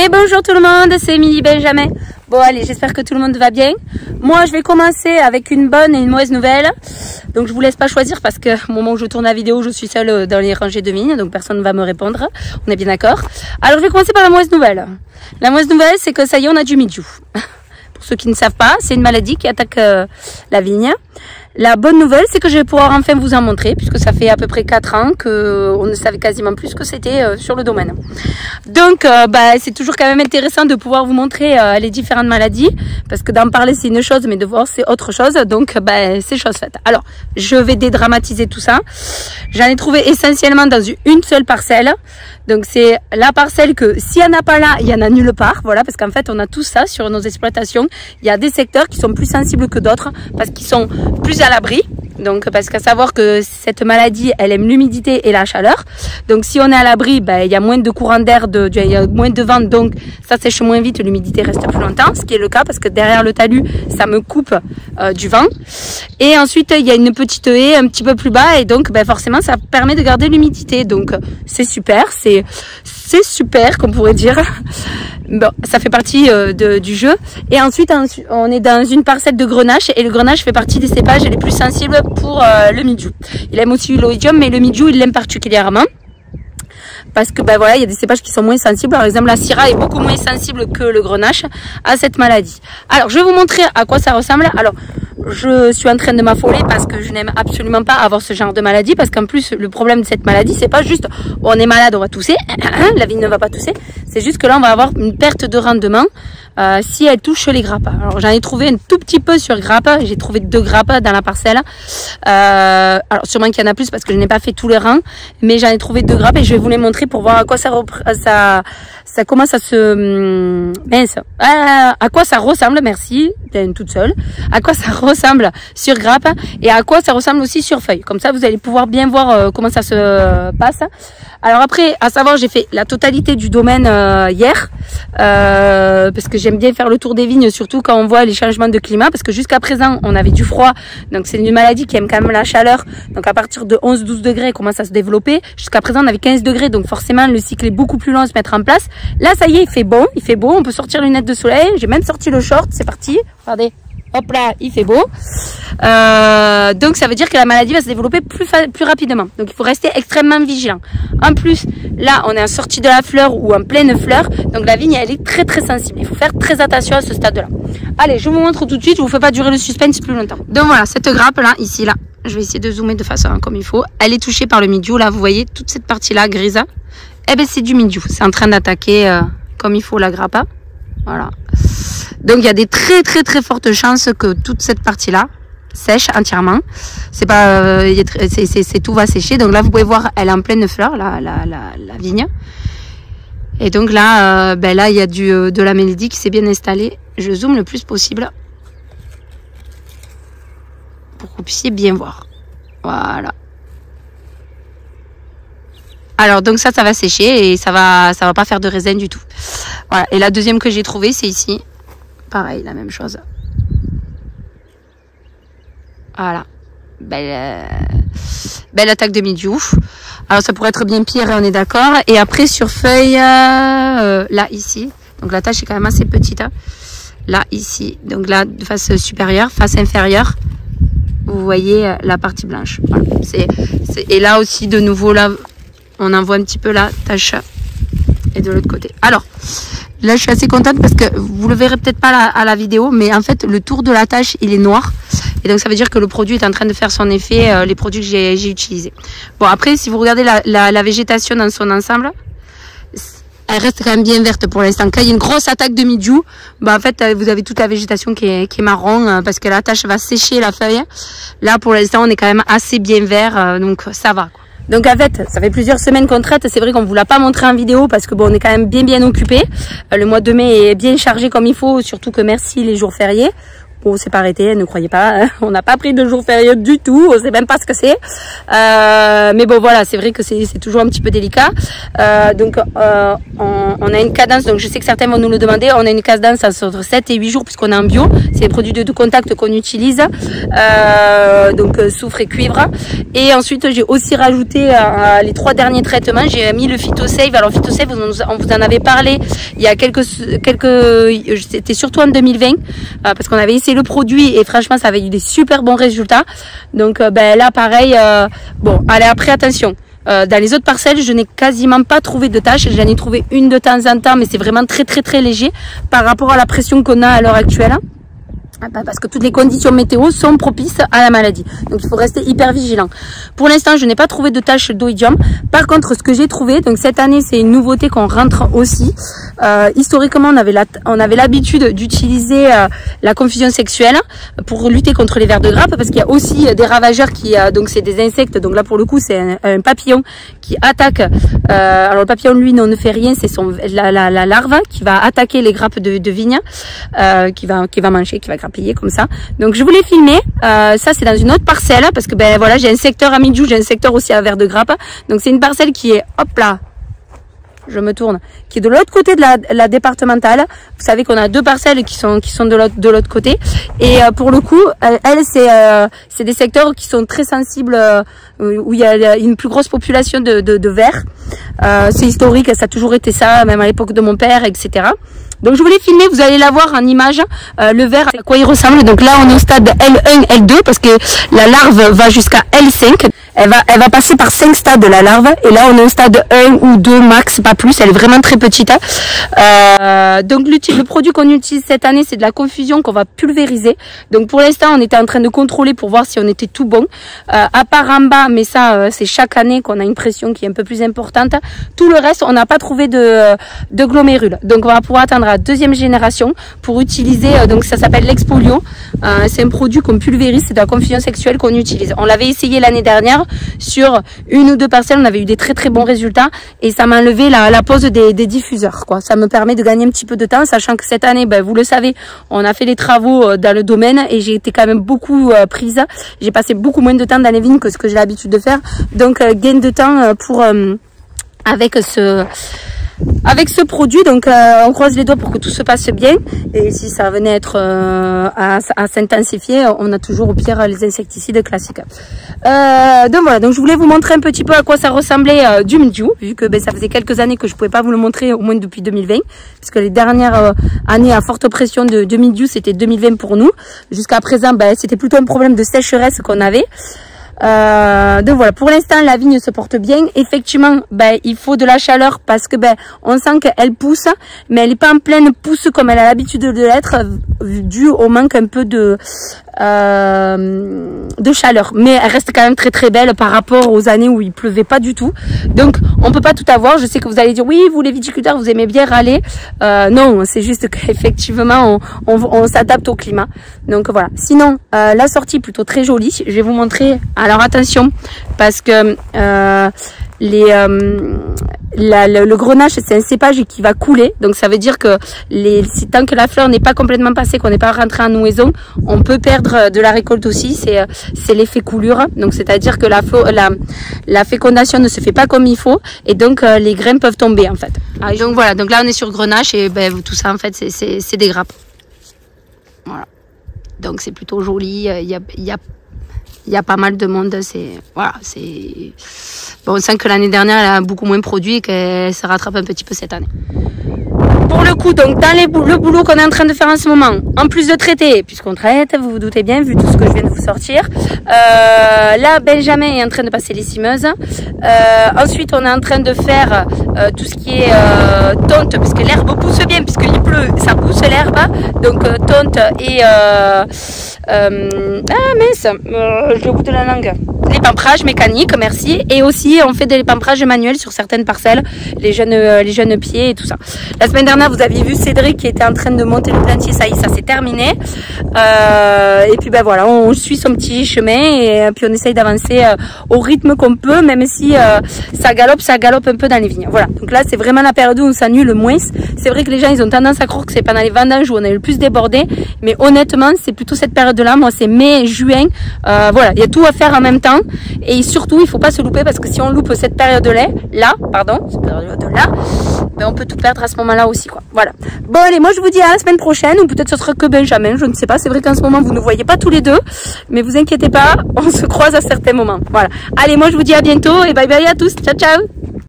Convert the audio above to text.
Et bonjour tout le monde, c'est Émilie Benjamin. Bon allez, j'espère que tout le monde va bien. Moi je vais commencer avec une bonne et une mauvaise nouvelle. Donc je vous laisse pas choisir parce que au moment où je tourne la vidéo, je suis seule dans les rangées de vignes, donc personne ne va me répondre. On est bien d'accord. Alors je vais commencer par la mauvaise nouvelle. La mauvaise nouvelle, c'est que ça y est, on a du mildiou. Pour ceux qui ne savent pas, c'est une maladie qui attaque la vigne. La bonne nouvelle, c'est que je vais pouvoir enfin vous en montrer, puisque ça fait à peu près 4 ans qu'on ne savait quasiment plus ce que c'était sur le domaine. Donc, c'est toujours quand même intéressant de pouvoir vous montrer les différentes maladies, parce que d'en parler c'est une chose, mais de voir c'est autre chose. Donc, c'est chose faite. Alors, je vais dédramatiser tout ça. J'en ai trouvé essentiellement dans une seule parcelle. Donc, c'est la parcelle que s'il n'y en a pas là, il y en a nulle part. Voilà, parce qu'en fait, on a tout ça sur nos exploitations. Il y a des secteurs qui sont plus sensibles que d'autres, parce qu'ils sont plus à l'abri. Donc, parce qu'à savoir que cette maladie, elle aime l'humidité et la chaleur. Donc, si on est à l'abri, il y a moins de courant d'air, il y a moins de vent, donc ça sèche moins vite, l'humidité reste plus longtemps, ce qui est le cas parce que derrière le talus, ça me coupe du vent. Et ensuite, il y a une petite haie un petit peu plus bas et donc, forcément, ça permet de garder l'humidité. Donc, c'est super, c'est super, comme on pourrait dire. Bon, ça fait partie du jeu. Et ensuite, on est dans une parcelle de grenache et le grenache fait partie des cépages les plus sensibles pour le mildiou. Il aime aussi l'oïdium, mais le mildiou, il l'aime particulièrement. Parce que voilà, il y a des cépages qui sont moins sensibles. Par exemple, la syrah est beaucoup moins sensible que le grenache à cette maladie. Alors, je vais vous montrer à quoi ça ressemble. Alors, je suis en train de m'affoler parce que je n'aime absolument pas avoir ce genre de maladie. Parce qu'en plus, le problème de cette maladie, c'est pas juste on est malade, on va tousser. La vigne ne va pas tousser. C'est juste que là, on va avoir une perte de rendement si elle touche les grappes. Alors, j'en ai trouvé un tout petit peu sur grappes. J'ai trouvé 2 grappes dans la parcelle. Alors, sûrement qu'il y en a plus parce que je n'ai pas fait tout le rang. Mais j'en ai trouvé 2 grappes et je vais vous les montrer pour voir à quoi ça commence à se à quoi ça ressemble, merci, toute seule, à quoi ça ressemble sur grappe et à quoi ça ressemble aussi sur feuille. Comme ça, vous allez pouvoir bien voir comment ça se passe. Alors après, à savoir, j'ai fait la totalité du domaine hier parce que j'aime bien faire le tour des vignes, surtout quand on voit les changements de climat, parce que jusqu'à présent, on avait du froid, donc c'est une maladie qui aime quand même la chaleur. Donc à partir de 11-12 degrés, elle commence à se développer. Jusqu'à présent, on avait 15 degrés, donc forcément, le cycle est beaucoup plus long à se mettre en place. Là, ça y est, il fait beau, on peut sortir les lunettes de soleil. J'ai même sorti le short, c'est parti. Regardez, hop là, il fait beau. Donc ça veut dire que la maladie va se développer plus rapidement. Donc il faut rester extrêmement vigilant. En plus, là, on est en sortie de la fleur ou en pleine fleur. Donc la vigne, elle est très très sensible. Il faut faire très attention à ce stade-là. Allez, je vous montre tout de suite. Je vous fais pas durer le suspense plus longtemps. Donc voilà, cette grappe là, ici là, je vais essayer de zoomer de façon comme il faut. Elle est touchée par le mildiou. Là, vous voyez toute cette partie-là grise. Eh ben c'est du mildiou. C'est en train d'attaquer comme il faut la grappa. Voilà. Donc il y a des très très très fortes chances que toute cette partie-là sèche entièrement. C'est pas, tout va sécher. Donc là vous pouvez voir, elle est en pleine fleur, la vigne. Et donc là, là il y a de la maladie qui s'est bien installée. Je zoome le plus possible pour que vous puissiez bien voir. Voilà. Alors donc ça va sécher et ça va pas faire de raisin du tout. Voilà. Et la deuxième que j'ai trouvée, c'est ici. Pareil, la même chose. Voilà. Belle attaque de mildiou. Alors ça pourrait être bien pire, on est d'accord. Et après sur feuille, là ici. Donc la tache est quand même assez petite. Hein. Là ici. Donc là de face supérieure, face inférieure. Vous voyez la partie blanche. Voilà. Et là aussi de nouveau là. On en voit un petit peu la tache et de l'autre côté. Alors, là, je suis assez contente parce que vous le verrez peut-être pas à la vidéo, mais en fait, le tour de la tache, il est noir. Et donc, ça veut dire que le produit est en train de faire son effet, les produits que j'ai utilisés. Bon, après, si vous regardez la végétation dans son ensemble, elle reste quand même bien verte pour l'instant. Quand il y a une grosse attaque de mildiou, en fait, vous avez toute la végétation qui est marron parce que la tache va sécher la feuille. Là, pour l'instant, on est quand même assez bien vert, donc ça va, quoi. Donc en fait, ça fait plusieurs semaines qu'on traite. C'est vrai qu'on ne vous l'a pas montré en vidéo parce que on est quand même bien occupé. Le mois de mai est bien chargé comme il faut, surtout que merci les jours fériés. Bon, c'est pas arrêté, ne croyez pas, hein. On n'a pas pris de jours fériés du tout, on sait même pas ce que c'est. Mais bon, voilà, c'est vrai que c'est toujours un petit peu délicat. Donc, on a une cadence, donc je sais que certains vont nous le demander, on a une cadence entre 7 et 8 jours puisqu'on est en bio. C'est les produits de contact qu'on utilise, donc soufre et cuivre. Et ensuite, j'ai aussi rajouté les 3 derniers traitements. J'ai mis le PhytoSave. Alors, PhytoSave, on vous en avait parlé il y a c'était surtout en 2020, parce qu'on avait essayé le produit et franchement, ça avait eu des super bons résultats. Donc, là, pareil, bon, allez, après, attention. Dans les autres parcelles, je n'ai quasiment pas trouvé de taches. J'en ai trouvé une de temps en temps, mais c'est vraiment très léger par rapport à la pression qu'on a à l'heure actuelle. Parce que toutes les conditions météo sont propices à la maladie. Donc il faut rester hyper vigilant. Pour l'instant, je n'ai pas trouvé de taches d'oïdium. Par contre, ce que j'ai trouvé, donc cette année, c'est une nouveauté qu'on rentre aussi. Historiquement, on avait l'habitude d'utiliser la confusion sexuelle pour lutter contre les vers de grappe, parce qu'il y a aussi des ravageurs donc c'est des insectes. Donc là, pour le coup, c'est un papillon qui attaque. Alors le papillon, lui, ne fait rien. C'est la larve qui va attaquer les grappes de vigne, qui va manger, qui va grapper comme ça. Donc je voulais filmer, ça c'est dans une autre parcelle, parce que voilà, j'ai un secteur à Midjou, j'ai un secteur aussi à vers de grappe. Donc c'est une parcelle qui est, hop là, je me tourne, qui est de l'autre côté de la départementale. Vous savez qu'on a 2 parcelles qui sont de l'autre côté. Et pour le coup, c'est des secteurs qui sont très sensibles, où il y a une plus grosse population de vers. C'est historique, ça a toujours été ça, même à l'époque de mon père, etc. Donc je voulais filmer, vous allez la voir en image, le ver, à quoi il ressemble. Donc là on est au stade L1, L2, parce que la larve va jusqu'à L5. Elle va passer par 5 stades de la larve, et là on est au stade 1 ou 2 max, pas plus. Elle est vraiment très petite. Donc le produit qu'on utilise cette année, c'est de la confusion qu'on va pulvériser. Donc pour l'instant on était en train de contrôler pour voir si on était tout bon. À part en bas, mais ça c'est chaque année qu'on a une pression qui est un peu plus importante. Tout le reste, on n'a pas trouvé de glomérules. Donc on va pouvoir attendre la 2e génération pour utiliser, donc ça s'appelle l'expolio. C'est un produit qu'on pulvérise, c'est de la confusion sexuelle qu'on utilise. On l'avait essayé l'année dernière sur 1 ou 2 parcelles, on avait eu des très bons résultats, et ça m'a enlevé la pose des diffuseurs, quoi. Ça me permet de gagner un petit peu de temps, sachant que cette année, vous le savez, on a fait les travaux dans le domaine, et j'ai été quand même beaucoup prise. J'ai passé beaucoup moins de temps dans les vignes que ce que j'ai l'habitude de faire. Donc gain de temps pour avec ce produit. Donc on croise les doigts pour que tout se passe bien, et si ça venait être à s'intensifier, on a toujours au pire les insecticides classiques. Donc voilà, donc je voulais vous montrer un petit peu à quoi ça ressemblait du Midjou, vu que ça faisait quelques années que je pouvais pas vous le montrer, au moins depuis 2020, puisque les dernières années à forte pression de Midjou, c'était 2020 pour nous. Jusqu'à présent, c'était plutôt un problème de sécheresse qu'on avait. Donc voilà, pour l'instant la vigne se porte bien. Effectivement, il faut de la chaleur, parce que on sent qu'elle pousse, mais elle n'est pas en pleine pousse comme elle a l'habitude de l'être, dû au manque un peu de chaleur. Mais elle reste quand même très belle par rapport aux années où il pleuvait pas du tout. Donc on peut pas tout avoir. Je sais que vous allez dire oui, vous les viticulteurs vous aimez bien râler. Non, c'est juste qu'effectivement on s'adapte au climat. Donc voilà. Sinon la sortie plutôt très jolie. Je vais vous montrer. Alors attention, parce que le grenache, c'est un cépage qui va couler, donc ça veut dire que tant que la fleur n'est pas complètement passée, qu'on n'est pas rentré en nouaison, on peut perdre de la récolte aussi. C'est l'effet coulure, donc c'est à dire que la fécondation ne se fait pas comme il faut, et donc les grains peuvent tomber en fait. Donc voilà, donc là on est sur grenache, et tout ça en fait c'est des grappes. Voilà, donc c'est plutôt joli. Il y a pas mal de monde. Voilà, bon, on sent que l'année dernière elle a beaucoup moins produit, et qu'elle se rattrape un petit peu cette année. Pour le coup, donc dans le boulot qu'on est en train de faire en ce moment, en plus de traiter, puisqu'on traite, vous vous doutez bien, vu tout ce que je viens de vous sortir, là Benjamin est en train de passer les cimeuses. Ensuite on est en train de faire tout ce qui est tonte, parce que l'herbe pousse bien, puisqu'il pleut, ça pousse l'herbe. Donc tonte et ah mince, j'ai au bout de la langue. les pamprages mécaniques, merci. Et aussi, on fait des pamprages manuels sur certaines parcelles, les jeunes pieds et tout ça. La semaine dernière, vous aviez vu Cédric qui était en train de monter le plantier, ça y est, ça c'est terminé. Et puis ben voilà, on suit son petit chemin et puis on essaye d'avancer au rythme qu'on peut, même si ça galope un peu dans les vignes. Voilà, donc là c'est vraiment la période où on s'ennuie le moins. C'est vrai que les gens ils ont tendance à croire que c'est pendant les vendanges où on est le plus débordé, mais honnêtement c'est plutôt cette période-là. Moi c'est mai, juin, voilà, il y a tout à faire en même temps et surtout il faut pas se louper parce que si on loupe cette période-là, ben on peut tout perdre à ce moment-là aussi quoi. Voilà. Bon allez, moi je vous dis à la semaine prochaine ou peut-être ce sera que Benjamin, je ne sais pas. C'est vrai qu'en ce moment vous ne voyez pas tous les deux, mais vous inquiétez pas, on se croise à certains moments. Voilà. Allez, moi je vous dis à bientôt et bye bye à tous. Ciao ciao.